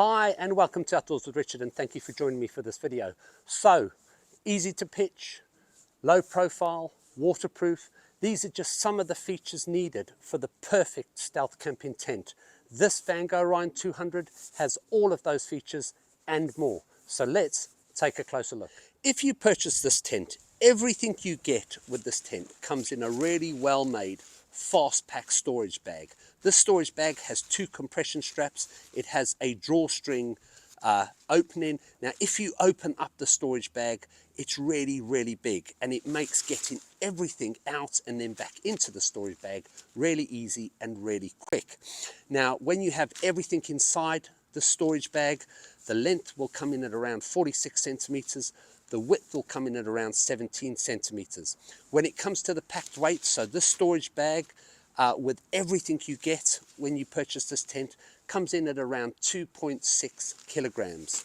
Hi and welcome to Outdoors with Richard, and thank you for joining me for this video. So, easy to pitch, low profile, waterproof. These are just some of the features needed for the perfect stealth camping tent. This Vango Orion 200 has all of those features and more. So let's take a closer look. If you purchase this tent, everything you get with this tent comes in a really well-made fast pack storage bag. This storage bag has two compression straps. It has a drawstring opening. Now if you open up the storage bag, it's really big, and it makes getting everything out and then back into the storage bag really easy and really quick. Now when you have everything inside the storage bag, the length will come in at around 46 centimeters. The width will come in at around 17 centimeters. When it comes to the packed weight, so this storage bag with everything you get when you purchase this tent comes in at around 2.6 kilograms.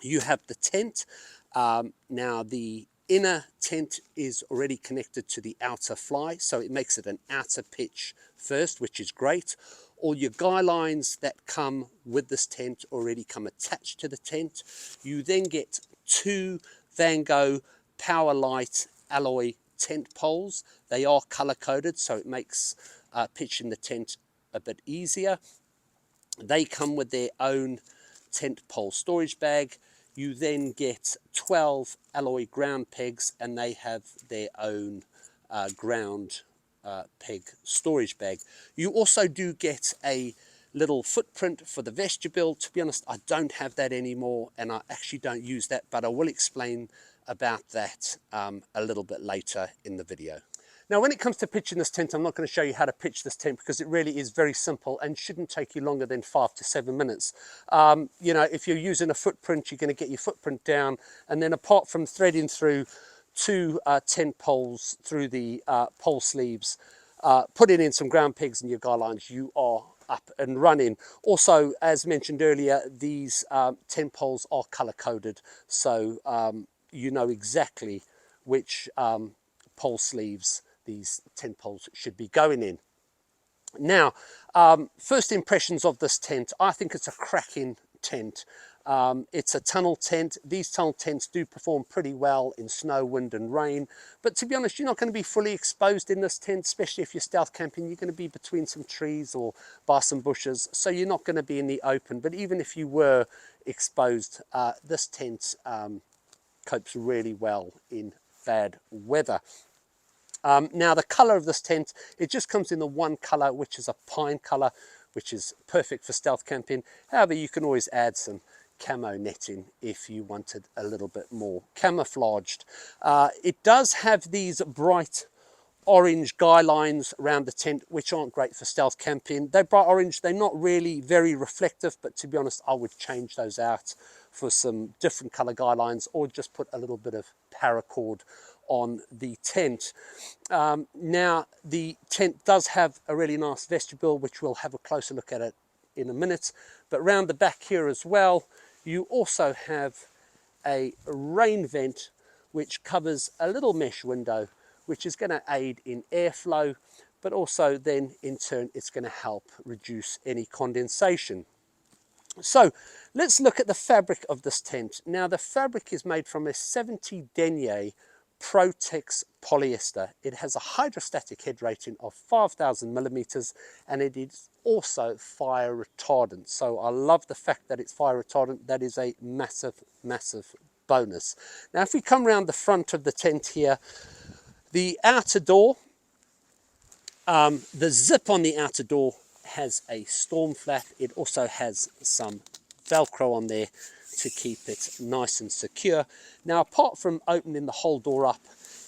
You have the tent. Now the inner tent is already connected to the outer fly, so it makes it an outer pitch first, which is great. All your guy lines that come with this tent already come attached to the tent. You then get two Vango Power Light alloy tent poles. They are color coded, so it makes pitching the tent a bit easier. They come with their own tent pole storage bag. You then get 12 alloy ground pegs, and they have their own ground peg storage bag. You also do get a little footprint for the vestibule. To be honest, I don't have that anymore, and I actually don't use that, but I will explain about that a little bit later in the video. Now when it comes to pitching this tent, I'm not going to show you how to pitch this tent because it really is very simple and shouldn't take you longer than 5 to 7 minutes. You know, if you're using a footprint, you're going to get your footprint down, and then apart from threading through two tent poles through the pole sleeves, putting in some ground pegs and your guy lines, you are up and running. Also, as mentioned earlier, these tent poles are color coded, so you know exactly which pole sleeves these tent poles should be going in. Now, first impressions of this tent, I think it's a cracking tent. It's a tunnel tent. These tunnel tents do perform pretty well in snow, wind and rain, but to be honest, you're not going to be fully exposed in this tent, especially if you're stealth camping. You're going to be between some trees or by some bushes, so you're not going to be in the open. But even if you were exposed, this tent copes really well in bad weather. Now the color of this tent, it just comes in the one color, which is a pine color, which is perfect for stealth camping. However, you can always add some camo netting if you wanted a little bit more camouflaged. It does have these bright orange guy lines around the tent, which aren't great for stealth camping. They're bright orange, they're not really very reflective, but to be honest, I would change those out for some different color guy lines, or just put a little bit of paracord on the tent. Now the tent does have a really nice vestibule, which we'll have a closer look at it in a minute, but round the back here as well, you also have a rain vent which covers a little mesh window, which is going to aid in airflow, but also then in turn it's going to help reduce any condensation. So let's look at the fabric of this tent. Now the fabric is made from a 70 denier Protex polyester. It has a hydrostatic head rating of 5,000 millimeters, and it is also fire retardant. So I love the fact that it's fire retardant. That is a massive bonus. Now if we come around the front of the tent here, the outer door, the zip on the outer door has a storm flap. It also has some Velcro on there to keep it nice and secure. Now apart from opening the whole door up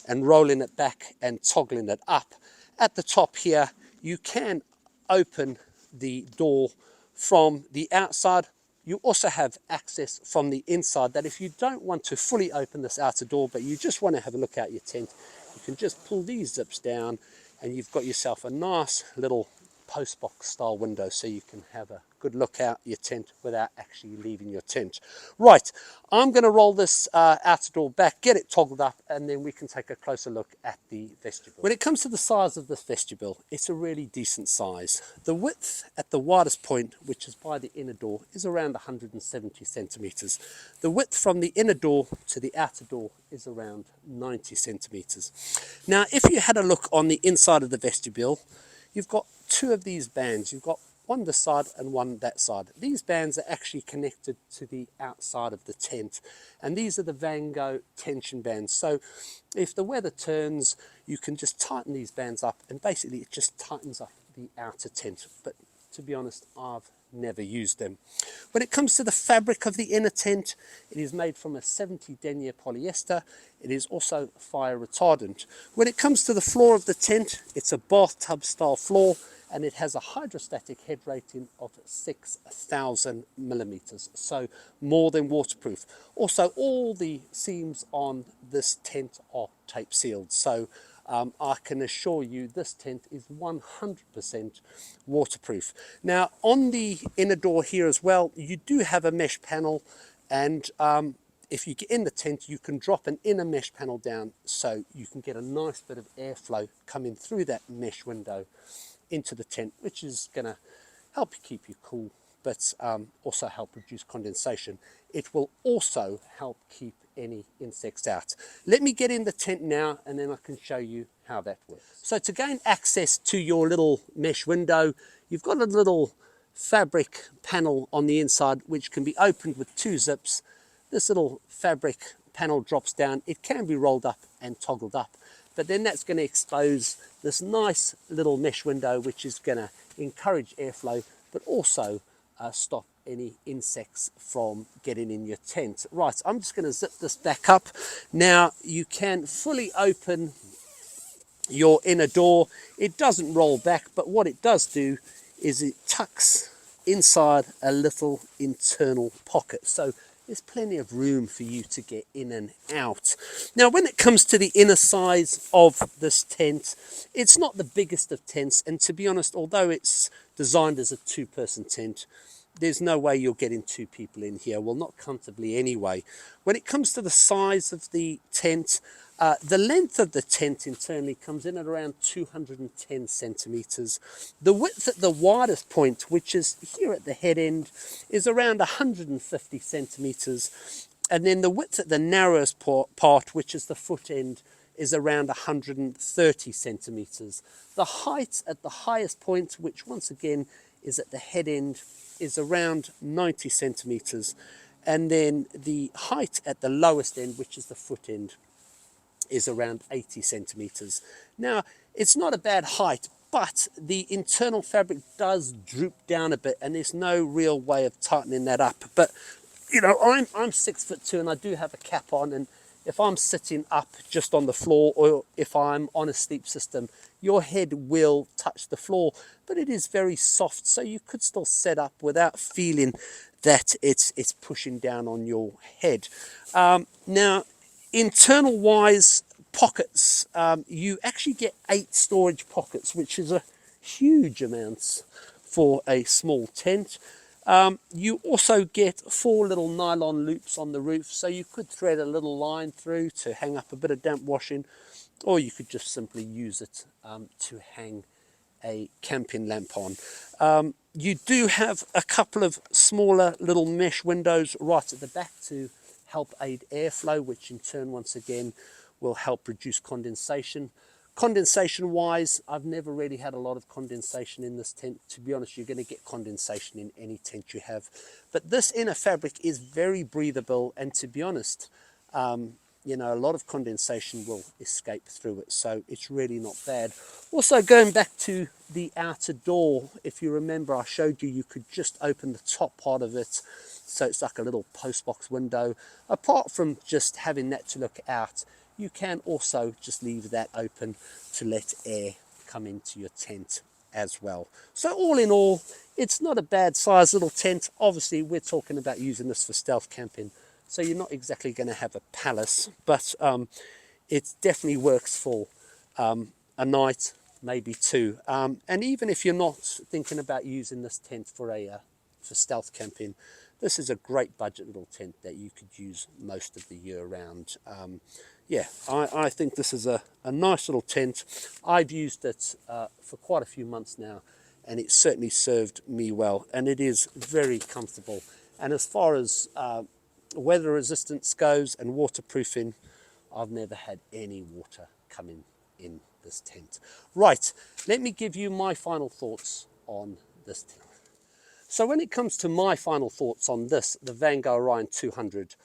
and rolling it back and toggling it up, at the top here you can open the door from the outside. You also have access from the inside, that if you don't want to fully open this outer door but you just want to have a look at your tent, you can just pull these zips down and you've got yourself a nice little postbox style window, so you can have a good look out your tent without actually leaving your tent. Right, I'm going to roll this outer door back, get it toggled up, and then we can take a closer look at the vestibule. When it comes to the size of this vestibule, it's a really decent size. The width at the widest point, which is by the inner door, is around 170 centimeters. The width from the inner door to the outer door is around 90 centimeters. Now, if you had a look on the inside of the vestibule, you've got two of these bands. You've got one this side and one that side. These bands are actually connected to the outside of the tent, and these are the Vango tension bands. So if the weather turns, you can just tighten these bands up, and basically it just tightens up the outer tent. But to be honest, I've never used them. When it comes to the fabric of the inner tent, it is made from a 70 denier polyester. It is also fire retardant. When it comes to the floor of the tent, it's a bathtub style floor, and it has a hydrostatic head rating of 6,000 millimeters, so more than waterproof. Also, all the seams on this tent are tape sealed, so I can assure you this tent is 100% waterproof. Now, on the inner door here as well, you do have a mesh panel, and if you get in the tent, you can drop an inner mesh panel down so you can get a nice bit of airflow coming through that mesh window into the tent, which is going to help you keep you cool, but also help reduce condensation. It will also help keep any insects out. Let me get in the tent now, and then I can show you how that works. So to gain access to your little mesh window, you've got a little fabric panel on the inside which can be opened with two zips. This little fabric panel drops down. It can be rolled up and toggled up, but then that's going to expose this nice little mesh window, which is going to encourage airflow, but also stop any insects from getting in your tent. Right, I'm just going to zip this back up. Now, you can fully open your inner door. It doesn't roll back, but what it does do is it tucks inside a little internal pocket. So there's plenty of room for you to get in and out. Now, when it comes to the inner size of this tent, it's not the biggest of tents, and to be honest, although it's designed as a two-person tent, there's no way you're getting two people in here, well, not comfortably anyway. When it comes to the size of the tent, the length of the tent internally comes in at around 210 centimeters. The width at the widest point, which is here at the head end, is around 150 centimeters. And then the width at the narrowest part, which is the foot end, is around 130 centimeters. The height at the highest point, which once again is at the head end, is around 90 centimeters. And then the height at the lowest end, which is the foot end, is around 80 centimeters. Now, it's not a bad height, but the internal fabric does droop down a bit, and there's no real way of tightening that up. But you know, I'm 6'2", and I do have a cap on, and if I'm sitting up just on the floor, or if I'm on a sleep system, your head will touch the floor, but it is very soft, so you could still set up without feeling that it's pushing down on your head. Now, internal wise pockets, you actually get 8 storage pockets, which is a huge amount for a small tent. You also get 4 little nylon loops on the roof, so you could thread a little line through to hang up a bit of damp washing, or you could just simply use it to hang a camping lamp on. You do have a couple of smaller little mesh windows right at the back to help aid airflow, which in turn once again will help reduce condensation. Condensation wise, I've never really had a lot of condensation in this tent. To be honest, you're going to get condensation in any tent you have, but this inner fabric is very breathable, and to be honest, you know, a lot of condensation will escape through it, so it's really not bad. Also, going back to the outer door, if you remember, I showed you could just open the top part of it, so it's like a little postbox window. Apart from just having that to look out, you can also just leave that open to let air come into your tent as well. So all in all, it's not a bad size little tent. Obviously, we're talking about using this for stealth camping, so you're not exactly going to have a palace, but it definitely works for a night, maybe 2. And even if you're not thinking about using this tent for a for stealth camping, this is a great budget little tent that you could use most of the year round. Yeah, I think this is a nice little tent. I've used it for quite a few months now, and it certainly served me well, and it is very comfortable. And as far as weather resistance goes and waterproofing, I've never had any water coming in this tent. Right, let me give you my final thoughts on this tent. So when it comes to my final thoughts on this, the Vango Orion 200,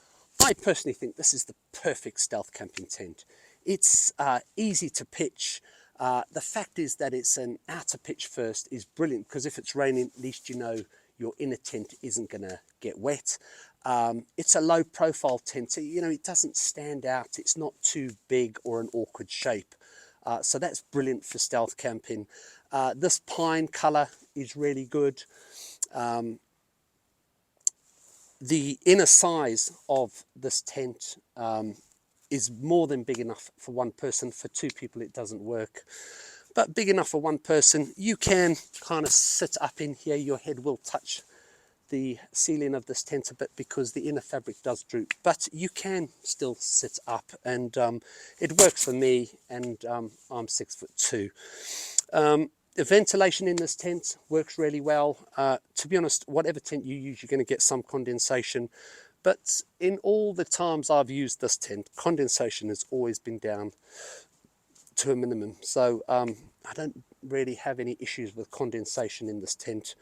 I personally think this is the perfect stealth camping tent. It's easy to pitch. The fact is that it's an outer pitch first is brilliant, because if it's raining, at least you know your inner tent isn't going to get wet. It's a low profile tent, so you know it doesn't stand out. It's not too big or an awkward shape. So that's brilliant for stealth camping. This pine colour is really good. The inner size of this tent is more than big enough for one person. For two people it doesn't work, but big enough for one person. You can kind of sit up in here. Your head will touch the ceiling of this tent a bit because the inner fabric does droop, but you can still sit up, and it works for me, and I'm 6'2". The ventilation in this tent works really well. To be honest, whatever tent you use, you're going to get some condensation, but in all the times I've used this tent, condensation has always been down to a minimum. So I don't really have any issues with condensation in this tent.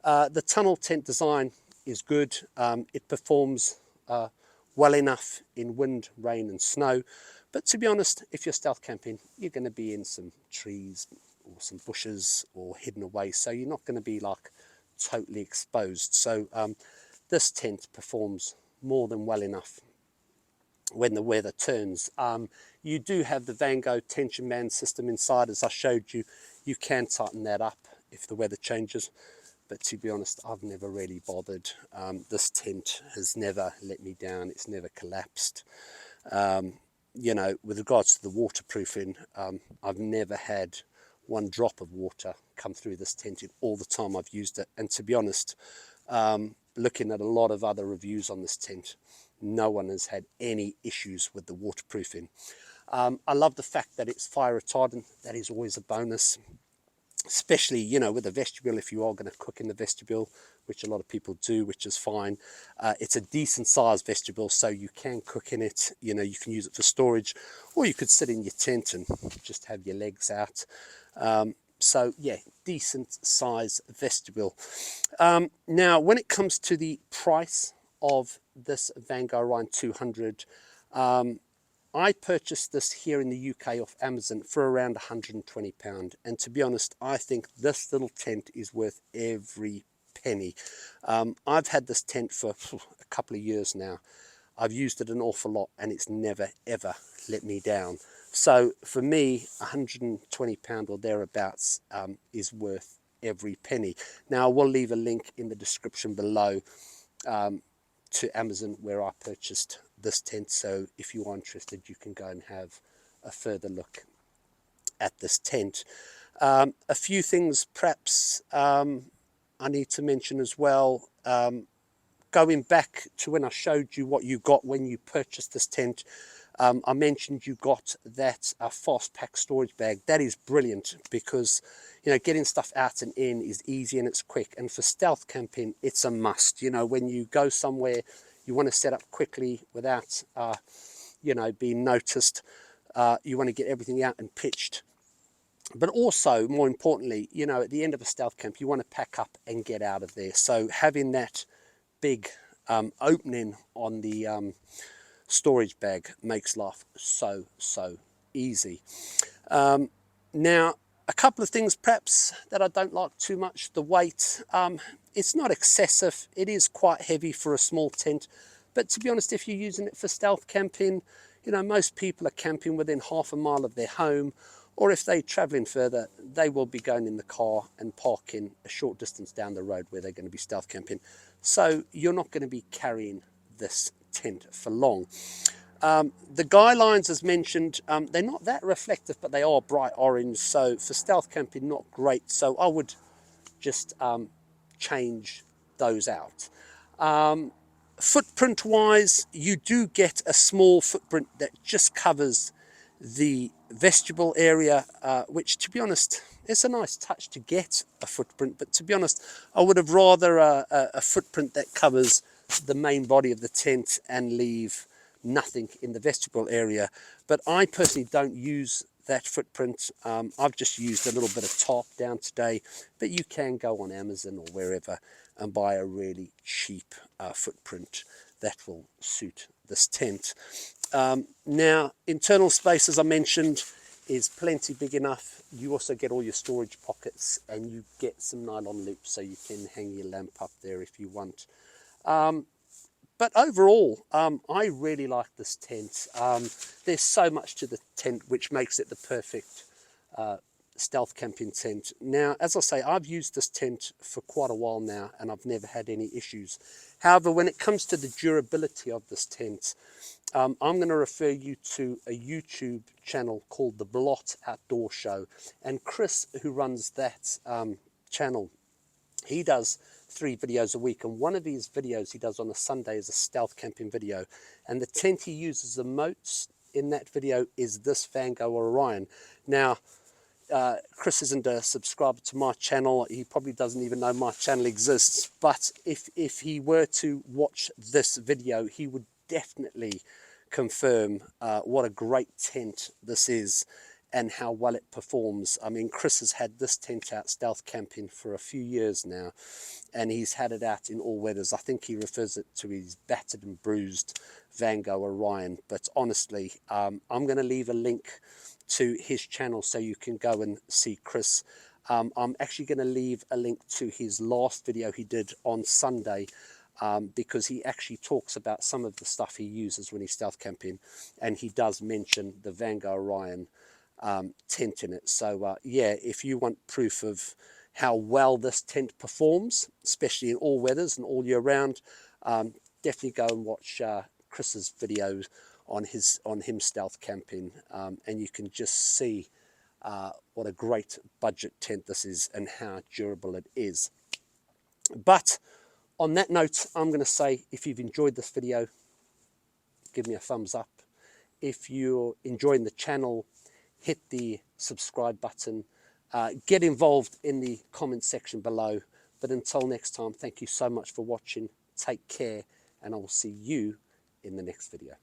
The tunnel tent design is good. It performs well enough in wind, rain and snow. But to be honest, if you're stealth camping, you're going to be in some trees or some bushes or hidden away. So you're not going to be like totally exposed. So this tent performs more than well enough when the weather turns. You do have the Vango tension band system inside, as I showed you. You can tighten that up if the weather changes. But to be honest, I've never really bothered. This tent has never let me down. It's never collapsed. You know, with regards to the waterproofing, I've never had one drop of water come through this tent in all the time I've used it. And to be honest, looking at a lot of other reviews on this tent, no one has had any issues with the waterproofing. I love the fact that it's fire retardant. That is always a bonus. Especially, you know, with the vestibule, if you are going to cook in the vestibule, which a lot of people do, which is fine. It's a decent sized vestibule, so you can cook in it. You know, you can use it for storage, or you could sit in your tent and just have your legs out. So yeah, decent size vestibule. Now, when it comes to the price of this Vango Orion 200, I purchased this here in the UK off Amazon for around £120. And to be honest, I think this little tent is worth every penny. I've had this tent for a couple of years now. I've used it an awful lot, and it's never, ever let me down. So for me, £120 or thereabouts is worth every penny. Now, I will leave a link in the description below to Amazon where I purchased this tent, so if you are interested, you can go and have a further look at this tent. A few things perhaps I need to mention as well. Going back to when I showed you what you got when you purchased this tent, I mentioned you got that fast pack storage bag. That is brilliant because, you know, getting stuff out and in is easy and it's quick. And for stealth camping, it's a must. You know, when you go somewhere, you want to set up quickly without, you know, being noticed. You want to get everything out and pitched. But also, more importantly, you know, at the end of a stealth camp, you want to pack up and get out of there. So having that big opening on the storage bag makes life so easy. Now, a couple of things perhaps that I don't like too much. The weight, it's not excessive. It is quite heavy for a small tent, but to be honest, if you're using it for stealth camping, you know, most people are camping within half a mile of their home, or if they're traveling further, they will be going in the car and parking a short distance down the road where they're going to be stealth camping. So you're not going to be carrying this tent for long. The guy lines, as mentioned, they're not that reflective, but they are bright orange. So for stealth camping, not great. So I would just change those out. Footprint wise, you do get a small footprint that just covers the vestibule area, which, to be honest, it's a nice touch to get a footprint, but to be honest, I would have rather a footprint that covers the main body of the tent and leave nothing in the vestibule area. But I personally don't use that footprint. I've just used a little bit of tarp down today, but you can go on Amazon or wherever and buy a really cheap footprint that will suit this tent. Now, internal space, as I mentioned, is plenty big enough. You also get all your storage pockets, and you get some nylon loops so you can hang your lamp up there if you want. But overall, I really like this tent. There's so much to the tent which makes it the perfect stealth camping tent. Now, as I say, I've used this tent for quite a while now, and I've never had any issues. However, when it comes to the durability of this tent, I'm going to refer you to a YouTube channel called The Blot Outdoor Show. And Chris, who runs that channel, he does 3 videos a week, and one of his videos he does on a Sunday is a stealth camping video. And the tent he uses the most in that video is this Vango Orion. Now, Chris isn't a subscriber to my channel. He probably doesn't even know my channel exists. But if he were to watch this video, he would definitely confirm what a great tent this is and how well it performs. I mean, Chris has had this tent out stealth camping for a few years now, and he's had it out in all weathers. I think he refers it to his battered and bruised Vango Orion. But honestly, I'm going to leave a link to his channel so you can go and see Chris. I'm actually going to leave a link to his last video he did on Sunday, because he actually talks about some of the stuff he uses when he's stealth camping, and he does mention the Vango Orion tent in it. So yeah, if you want proof of how well this tent performs, especially in all weathers and all year round, definitely go and watch Chris's videos on him stealth camping, and you can just see what a great budget tent this is and how durable it is. But on that note, I'm going to say, if you've enjoyed this video, give me a thumbs up. If you're enjoying the channel, hit the subscribe button. Get involved in the comment section below. But until next time, thank you so much for watching. Take care, and I will see you in the next video.